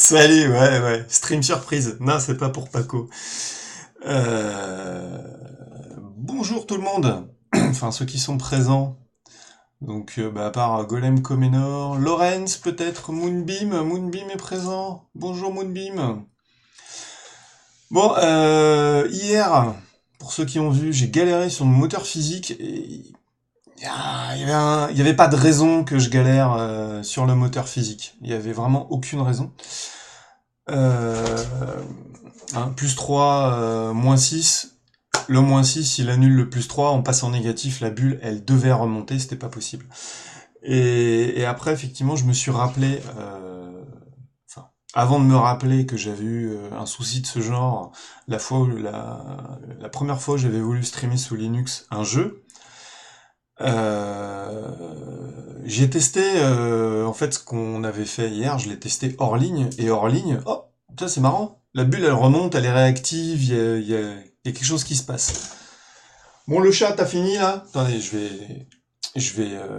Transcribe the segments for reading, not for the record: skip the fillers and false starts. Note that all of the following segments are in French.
Salut, ouais. Stream surprise. Non, c'est pas pour Paco. Euh, Bonjour tout le monde. Enfin, ceux qui sont présents. Donc, à part Golem Comenor, Lorenz peut-être, Moonbeam. Moonbeam est présent. Bonjour Moonbeam. Bon, hier, pour ceux qui ont vu, j'ai galéré sur mon moteur physique et il y avait pas de raison que je galère sur le moteur physique. Il y avait vraiment aucune raison. Euh, Plus 3, moins 6. Le moins 6, il annule le plus 3, on passe en négatif, la bulle, elle devait remonter, c'était pas possible. Et après, effectivement, je me suis rappelé, enfin, avant de me rappeler que j'avais eu un souci de ce genre, la première fois où j'avais voulu streamer sous Linux un jeu, euh, j'ai testé, en fait, ce qu'on avait fait hier, je l'ai testé hors ligne, et hors ligne, oh, ça c'est marrant, la bulle elle remonte, elle est réactive, il y a quelque chose qui se passe. Bon, le chat, t'as fini là? Attendez,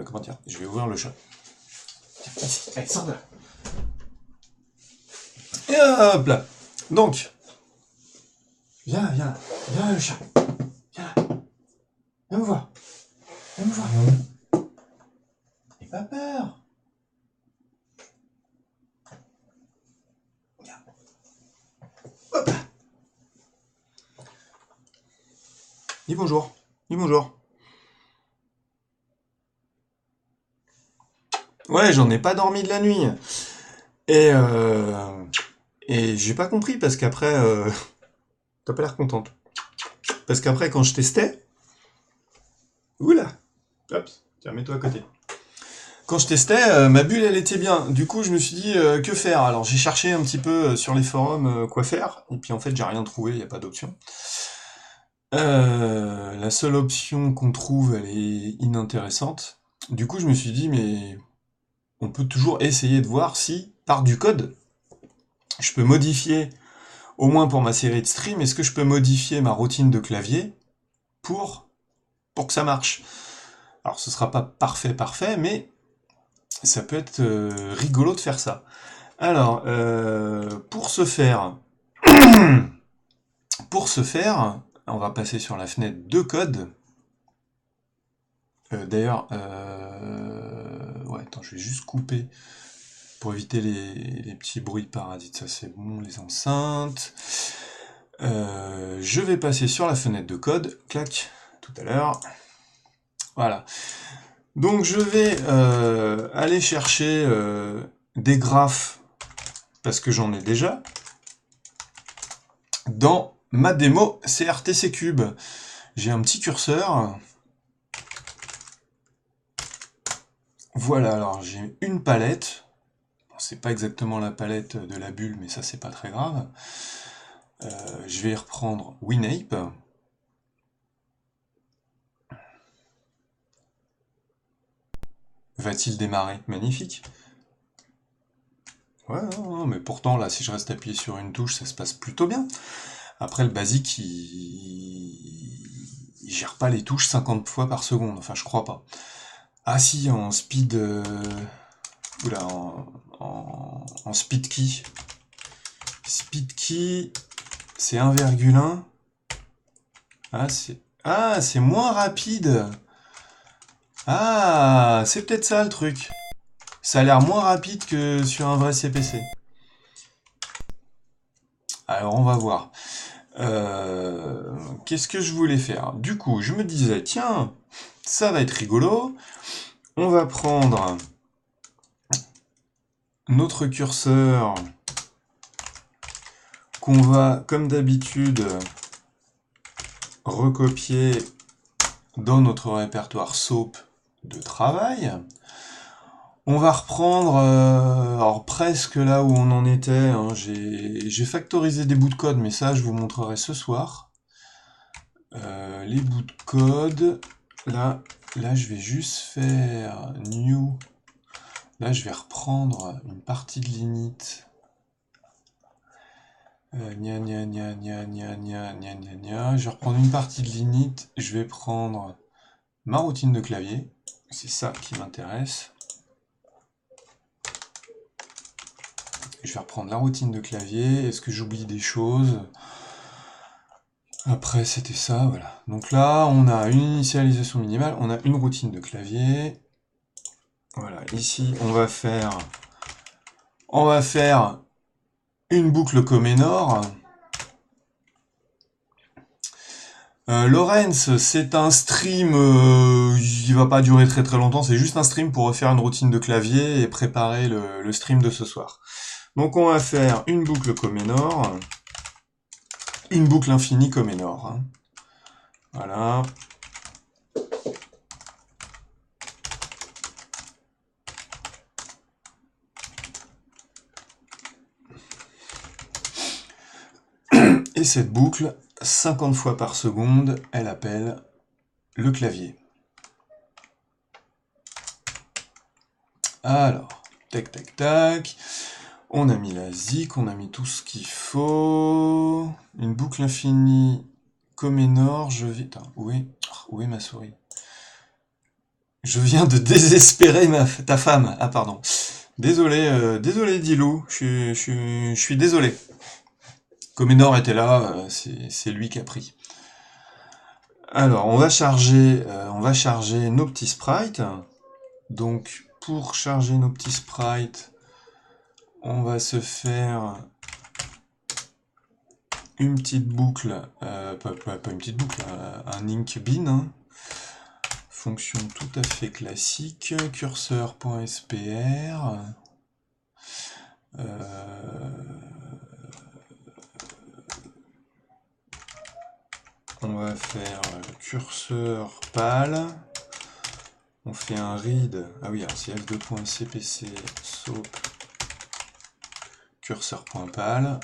comment dire, je vais ouvrir le chat. Allez, sors de là. Et hop là. Donc, viens là, le chat. Viens là, viens me voir, viens me voir. N'aie pas peur. Viens. Hop là. Dis bonjour, dis bonjour. Ouais, j'en ai pas dormi de la nuit. Et, j'ai pas compris parce qu'après, t'as pas l'air contente. Parce qu'après, quand je testais, oula, hop, tiens, mets-toi à côté. Quand je testais, ma bulle, elle était bien. Du coup, je me suis dit, que faire? Alors, j'ai cherché un petit peu sur les forums quoi faire, et puis en fait, j'ai rien trouvé, il n'y a pas d'option. La seule option qu'on trouve, elle est inintéressante. Du coup, je me suis dit, mais on peut toujours essayer de voir si, par du code, je peux modifier, au moins pour ma série de stream, est-ce que je peux modifier ma routine de clavier pour, pour que ça marche? Alors, ce sera pas parfait, mais ça peut être rigolo de faire ça. Alors, pour ce faire, on va passer sur la fenêtre de code. D'ailleurs, ouais, attends, je vais juste couper pour éviter les petits bruits parasites. Ça, c'est bon, les enceintes. Je vais passer sur la fenêtre de code. Clac, tout à l'heure. Voilà. Donc, je vais aller chercher des graphes parce que j'en ai déjà dans ma démo CRTC Cube. J'ai un petit curseur. Voilà, alors j'ai une palette. Bon, c'est pas exactement la palette de la bulle, mais ça c'est pas très grave. Je vais reprendre WinApe. Va-t-il démarrer? Magnifique. Ouais, non, mais pourtant là, si je reste appuyé sur une touche, ça se passe plutôt bien. Après, le basique, il gère pas les touches 50 fois par seconde. Enfin, je crois pas. Ah si, en speed... Oula, en speed key. Speed key, c'est 1,1. C'est moins rapide. Ah, c'est peut-être ça le truc. Ça a l'air moins rapide que sur un vrai CPC. Alors on va voir. Qu'est-ce que je voulais faire? Du coup, je me disais, tiens, ça va être rigolo. On va prendre notre curseur qu'on va, comme d'habitude, recopier dans notre répertoire SOAP de travail. On va reprendre, alors presque là où on en était, hein. J'ai factorisé des bouts de code, mais ça je vous montrerai ce soir. Les bouts de code, là je vais juste faire new. Là je vais reprendre une partie de l'init. Gna gna gna gna gna gna gna gna gna. Je vais reprendre une partie de l'init, je vais prendre ma routine de clavier, c'est ça qui m'intéresse. Je vais reprendre la routine de clavier. Est-ce que j'oublie des choses? Après, c'était ça, voilà. Donc là, on a une initialisation minimale, on a une routine de clavier. Voilà, ici, on va faire une boucle Comenor. Lorenz, c'est un stream, il va pas durer très très longtemps, c'est juste un stream pour refaire une routine de clavier et préparer le stream de ce soir. Donc on va faire une boucle Comenor, une boucle infinie Comenor. Hein. Voilà. Et cette boucle, 50 fois par seconde, elle appelle le clavier. Alors, tac tac tac, on a mis la zik, on a mis tout ce qu'il faut. Une boucle infinie Comenor, je vais... Attends, où est ma souris? Je viens de désespérer ta femme. Ah pardon. Désolé, désolé Dilou, je suis désolé. Comenor était là, c'est lui qui a pris. Alors, on va charger nos petits sprites. Donc, pour charger nos petits sprites, on va se faire une petite boucle, pas une petite boucle, un ink bin. Hein. Fonction tout à fait classique, curseur.spr. On va faire curseur pal. On fait un read. Ah oui, alors c'est f2.cpc soap curseur.pal.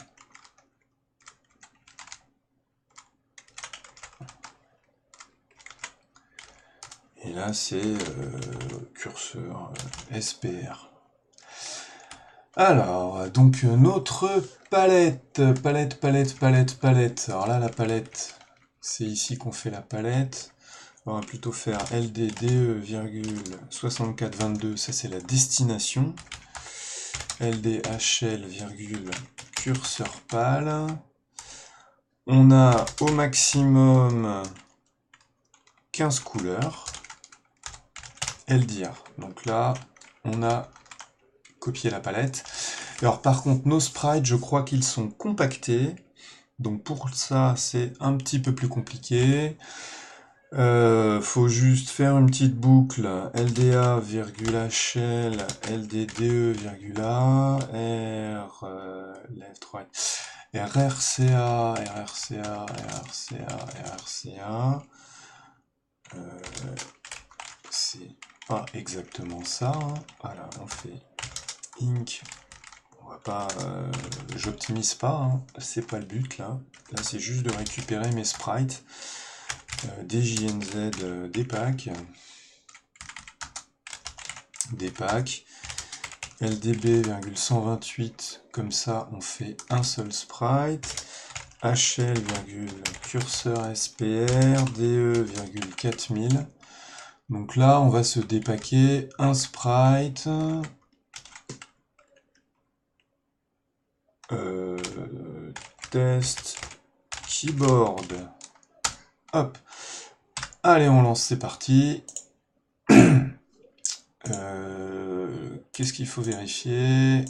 Et là, c'est curseur SPR. Alors, donc notre palette. Alors là, la palette, c'est ici qu'on fait la palette. On va plutôt faire LDDE,6422, ça c'est la destination. LDHL, curseur pal. On a au maximum 15 couleurs. LDR. Donc là, on a copié la palette. Alors par contre, nos sprites, je crois qu'ils sont compactés. Donc pour ça, c'est un petit peu plus compliqué. Faut juste faire une petite boucle LDA,HL, LDDE,A, R, left, right, RRCA, c'est pas exactement ça. Hein. Voilà, on fait ink. On va pas, j'optimise pas. Hein. C'est pas le but là. Là, c'est juste de récupérer mes sprites. DJNZ des packs, LDB,128, comme ça on fait un seul sprite, HL, curseur SPR, DE,4000. Donc là on va se dépacker un sprite, test, keyboard, hop. Allez, on lance, c'est parti. Qu'est-ce qu'il faut vérifier?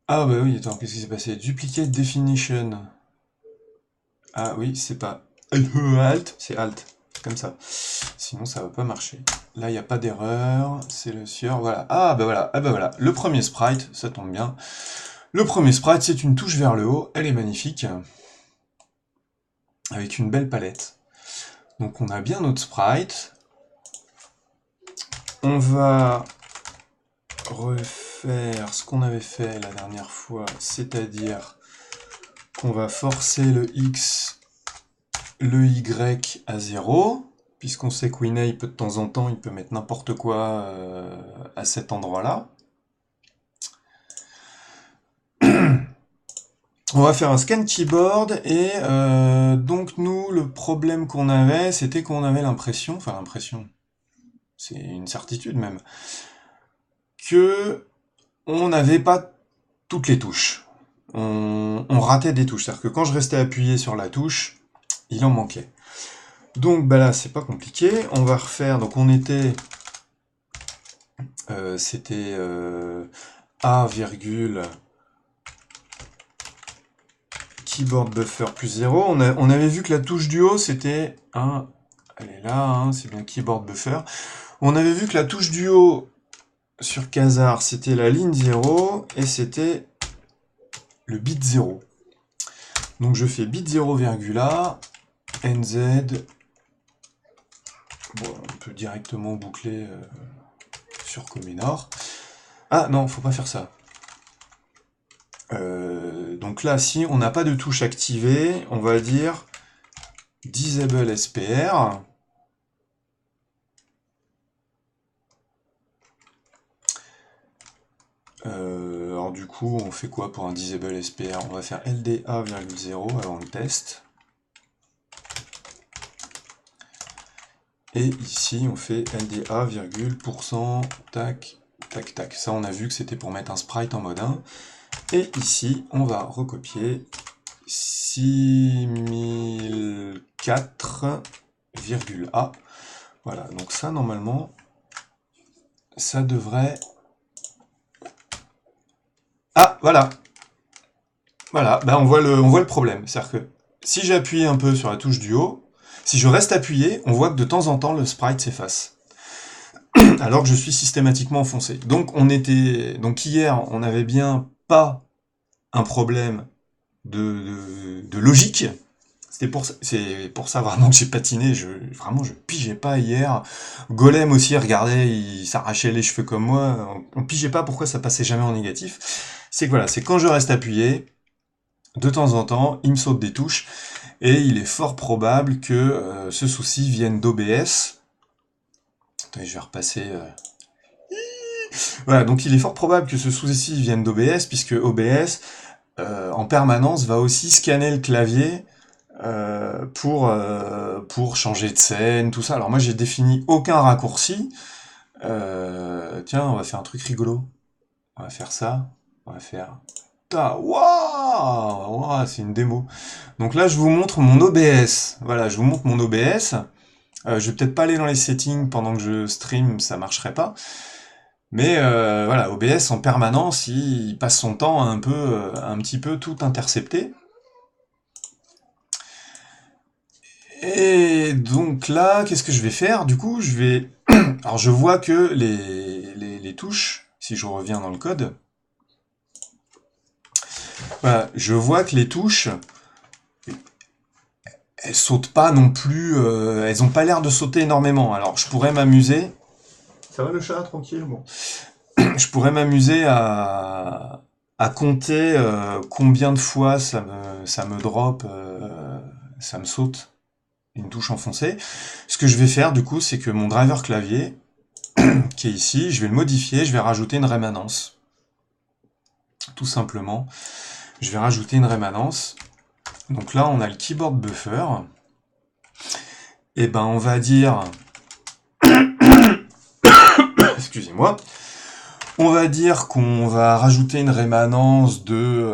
Ah bah oui, attends, qu'est-ce qui s'est passé? Duplicate definition. Ah oui, c'est pas alt, c'est alt, comme ça. Sinon ça va pas marcher. Là, il n'y a pas d'erreur, c'est le sieur, voilà. Ah bah voilà, le premier sprite, ça tombe bien. Le premier sprite, c'est une touche vers le haut, elle est magnifique. Avec une belle palette. Donc on a bien notre sprite. On va refaire ce qu'on avait fait la dernière fois, c'est-à-dire qu'on va forcer le X, le Y à 0, puisqu'on sait que Winay peut de temps en temps, il peut mettre n'importe quoi à cet endroit-là. On va faire un scan keyboard et donc nous, le problème qu'on avait, c'était qu'on avait l'impression, enfin l'impression, c'est une certitude même, que on n'avait pas toutes les touches. On ratait des touches. C'est-à-dire que quand je restais appuyé sur la touche, il en manquait. Donc bah là, c'est pas compliqué. On va refaire. Donc on était... c'était A, keyboard buffer plus 0. On avait vu que la touche du haut, c'était un... Elle est là, hein, c'est bien keyboard buffer. On avait vu que la touche du haut sur Kazaa, c'était la ligne 0 et c'était le bit 0. Donc je fais bit 0, NZ. Bon, on peut directement boucler sur Comenor. Ah non, faut pas faire ça. Donc là, si on n'a pas de touche activée, on va dire disable SPR. Alors du coup, on fait quoi pour un disable SPR? On va faire LDA,0 avant le test. Et ici, on fait LDA, %, tac, tac, tac. Ça, on a vu que c'était pour mettre un sprite en mode 1. Et ici, on va recopier 6004,A. Voilà, donc ça, normalement, ça devrait... Ah, voilà. Voilà, ben on voit le problème. C'est-à-dire que si j'appuie un peu sur la touche du haut, si je reste appuyé, on voit que de temps en temps, le sprite s'efface. Alors que je suis systématiquement enfoncé. Donc hier, on n'avait bien pas un problème de logique. C'est pour ça vraiment que j'ai patiné. Vraiment, je pigeais pas hier. Golem aussi, regardez, il s'arrachait les cheveux comme moi. On pigeait pas pourquoi ça passait jamais en négatif. C'est que voilà, c'est quand je reste appuyé, de temps en temps, il me saute des touches. Et il est fort probable que ce souci vienne d'OBS. Attendez, je vais repasser... Voilà, donc il est fort probable que ce souci vienne d'OBS, puisque OBS, en permanence, va aussi scanner le clavier pour changer de scène, tout ça. Alors moi, j'ai défini aucun raccourci. Tiens, on va faire un truc rigolo. On va faire ça. On va faire... Ah, waouh, waouh, c'est une démo. Donc là, je vous montre mon OBS. Voilà, je vous montre mon OBS. Je vais peut-être pas aller dans les settings pendant que je stream, ça marcherait pas. Mais voilà, OBS en permanence, il passe son temps à un petit peu tout intercepter. Et donc là, qu'est-ce que je vais faire? Du coup, je vais... Alors je vois que les touches, si je reviens dans le code, voilà, je vois que les touches, elles sautent pas non plus, elles ont pas l'air de sauter énormément. Alors je pourrais m'amuser... Ça va le chat, tranquille, bon. Je pourrais m'amuser à compter combien de fois ça me drop, ça me saute une touche enfoncée. Ce que je vais faire du coup, c'est que mon driver clavier, qui est ici, je vais le modifier, je vais rajouter une rémanence. Tout simplement, je vais rajouter une rémanence. Donc là, on a le keyboard buffer. Et ben, on va dire... Excusez-moi. On va dire qu'on va rajouter une rémanence de...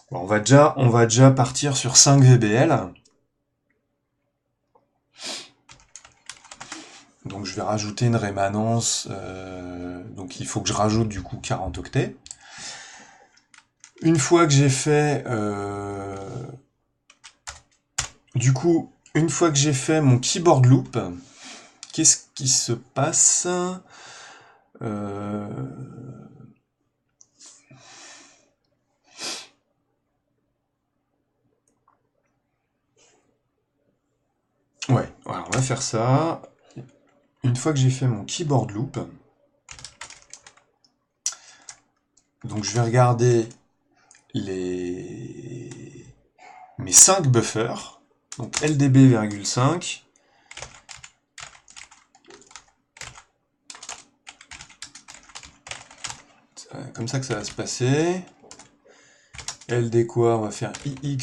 Bon, on va déjà partir sur 5 VBL. Donc je vais rajouter une rémanence. Donc il faut que je rajoute du coup 40 octets. Une fois que j'ai fait... du coup, une fois que j'ai fait mon keyboard loop, qu'est-ce qui se passe? Ouais, voilà, on va faire ça. Une fois que j'ai fait mon keyboard loop, donc je vais regarder mes 5 buffers, donc LDB,5, comme ça que ça va se passer. LD quoi, on va faire IX,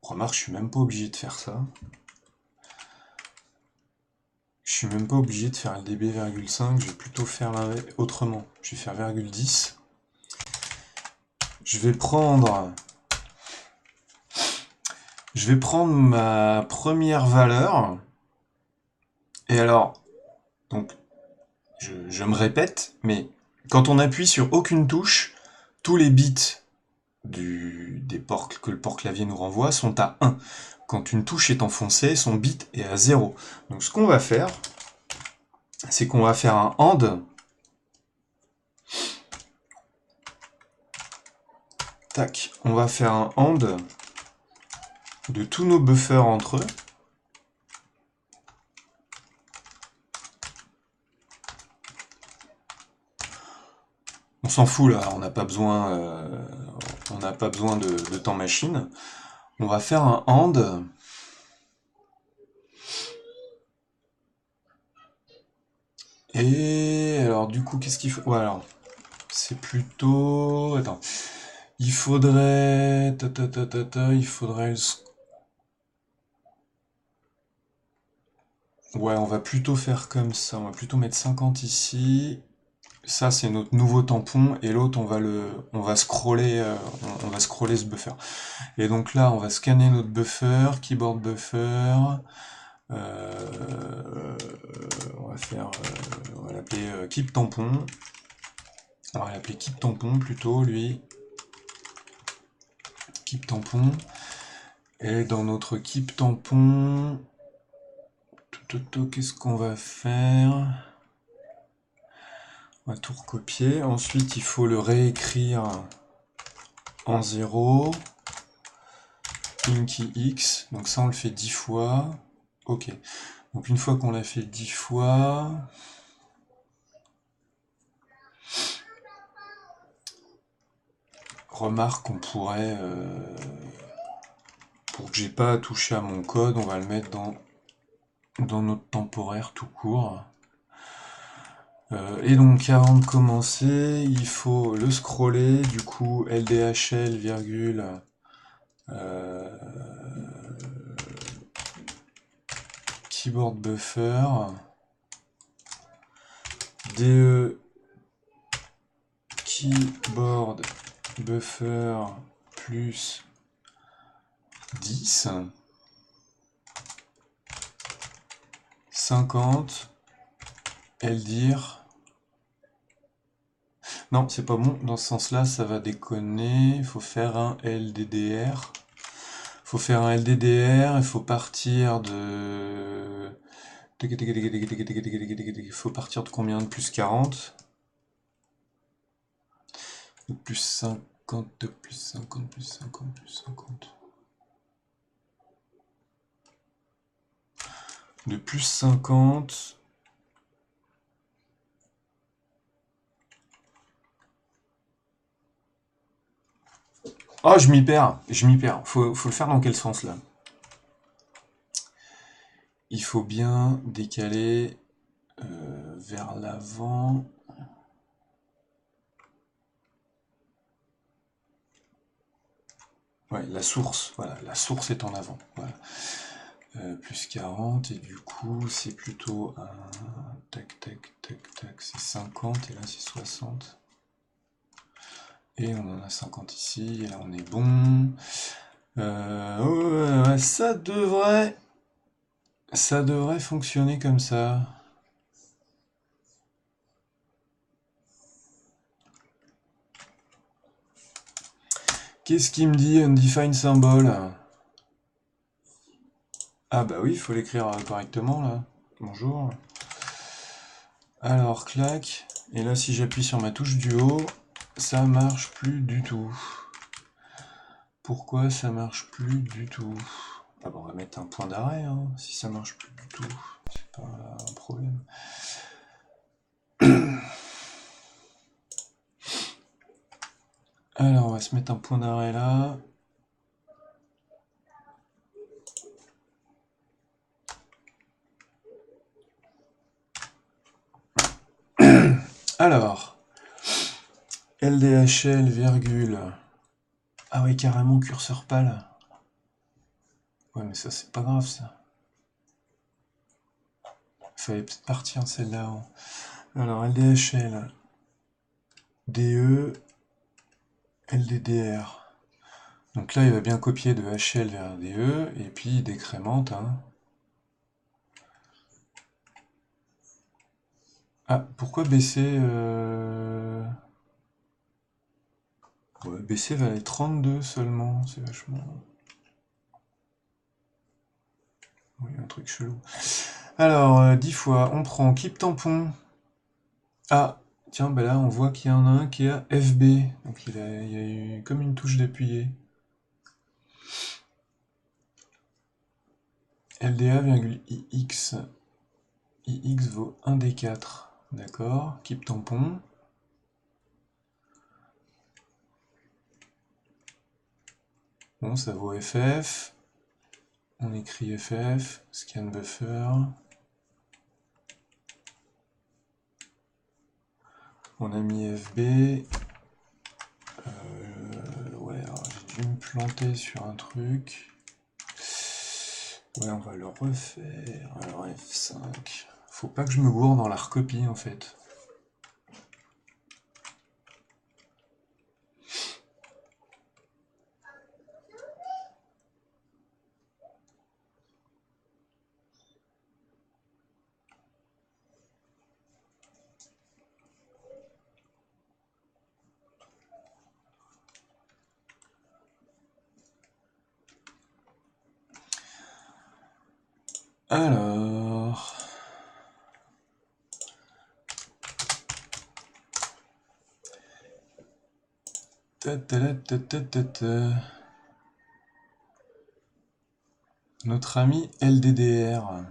remarque, je suis même pas obligé de faire ça. Je suis même pas obligé de faire LDB,5, je vais plutôt faire autrement. Je vais faire ,10. Je vais prendre ma première valeur. Et alors, donc, je me répète, mais quand on appuie sur aucune touche, tous les bits des ports que le port clavier nous renvoie sont à 1. Quand une touche est enfoncée, son bit est à 0. Donc ce qu'on va faire, c'est qu'on va faire un AND. Tac, on va faire un AND de tous nos buffers entre eux. On s'en fout là, on n'a pas besoin, de temps machine. On va faire un AND. Et alors du coup, qu'est-ce qu'il faut? Ouais, alors, c'est plutôt... Attends. Il faudrait... il faudrait... Ouais, on va plutôt faire comme ça. On va plutôt mettre 50 ici. Ça, c'est notre nouveau tampon. Et l'autre, on va scroller, on va scroller ce buffer. Et donc là, on va scanner notre buffer, keyboard buffer. On va l'appeler keep tampon. On va l'appeler keep tampon plutôt, lui. Keep tampon. Et dans notre keep tampon, qu'est-ce qu'on va faire? On va tout recopier. Ensuite, il faut le réécrire en 0. Inky X. Donc ça, on le fait 10 fois. Ok. Donc une fois qu'on l'a fait 10 fois... Remarque qu'on pourrait... pour que j'ai pas à toucher à mon code, on va le mettre dans notre temporaire tout court. Et donc avant de commencer, il faut le scroller, du coup LDHL, virgule, keyboard buffer, DE keyboard buffer plus 10, 50, LDIR. Non, c'est pas bon. Dans ce sens-là, ça va déconner. Il faut faire un LDDR. Il faut faire un LDDR. Il faut partir de... Il faut partir de combien? De plus 40. De plus 50, de plus 50, plus 50, plus 50. De plus 50... Oh, je m'y perds, je m'y perds. Faut le faire dans quel sens, là? Il faut bien décaler vers l'avant. Ouais, la source, voilà, la source est en avant. Voilà. Plus 40, et du coup, c'est plutôt un... Tac, tac, tac, tac, c'est 50, et là, c'est 60. Et on en a 50 ici, et là, on est bon. Ouais, ça devrait fonctionner comme ça. Qu'est-ce qu'il me dit undefined symbol? Ah bah oui, il faut l'écrire correctement là. Bonjour. Alors, clac. Et là, si j'appuie sur ma touche du haut, ça marche plus du tout. Pourquoi ça marche plus du tout? Ah bah on va mettre un point d'arrêt, hein, si ça marche plus du tout. C'est pas un problème. Alors, on va se mettre un point d'arrêt là. Alors, LDHL, virgule. Ah oui, carrément curseur pâle. Ouais, mais ça, c'est pas grave, ça. fallait peut-être partir de celle-là. Alors, LDHL, DE, LDDR. Donc là, il va bien copier de HL vers DE, et puis il décrémente. Hein. Ah, pourquoi BC Ouais, BC va aller 32 seulement, c'est vachement... Oui, un truc chelou. Alors, 10 fois, on prend keep tampon. Ah, tiens, bah là, on voit qu'il y en a un qui est à FB. Donc il y a eu comme une touche d'appuyé. LDA,IX. IX vaut 1D4. D'accord, keep tampon. Bon, ça vaut FF. On écrit FF, scan buffer. On a mis FB. Ouais, alors j'ai dû me planter sur un truc. Ouais, on va le refaire. Alors F5. Faut pas que je me gourde dans la recopie en fait. Alors... Notre ami LDDR.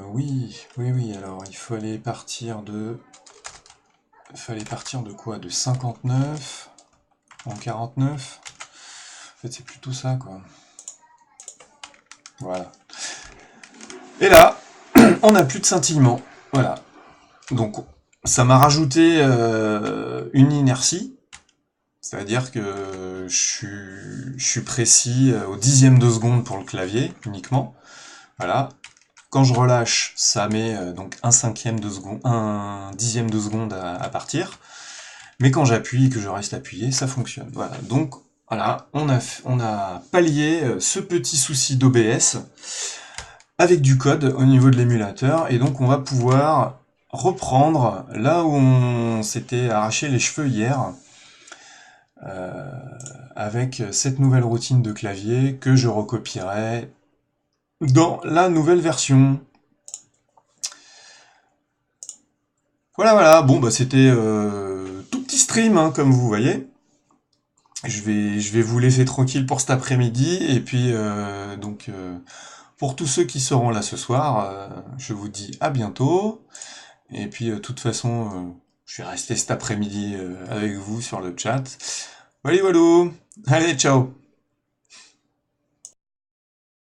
Oui, alors il fallait partir de... quoi? De 59 en 49. En fait, c'est plutôt ça, quoi. Voilà. Et là, on n'a plus de scintillement. Voilà. Donc, ça m'a rajouté une inertie. C'est-à-dire que je suis précis au dixième de seconde pour le clavier, uniquement. Voilà. Quand je relâche, ça met donc un dixième de seconde à partir. Mais quand j'appuie et que je reste appuyé, ça fonctionne. Voilà. Donc, voilà, on a pallié ce petit souci d'OBS avec du code au niveau de l'émulateur. Et donc, on va pouvoir reprendre là où on s'était arraché les cheveux hier. Avec cette nouvelle routine de clavier que je recopierai dans la nouvelle version. Voilà, bon bah c'était tout petit stream hein, comme vous voyez. Je vais vous laisser tranquille pour cet après-midi et puis pour tous ceux qui seront là ce soir, je vous dis à bientôt. Et puis de toute façon, je vais rester cet après-midi avec vous sur le chat. Voilà, allez ciao.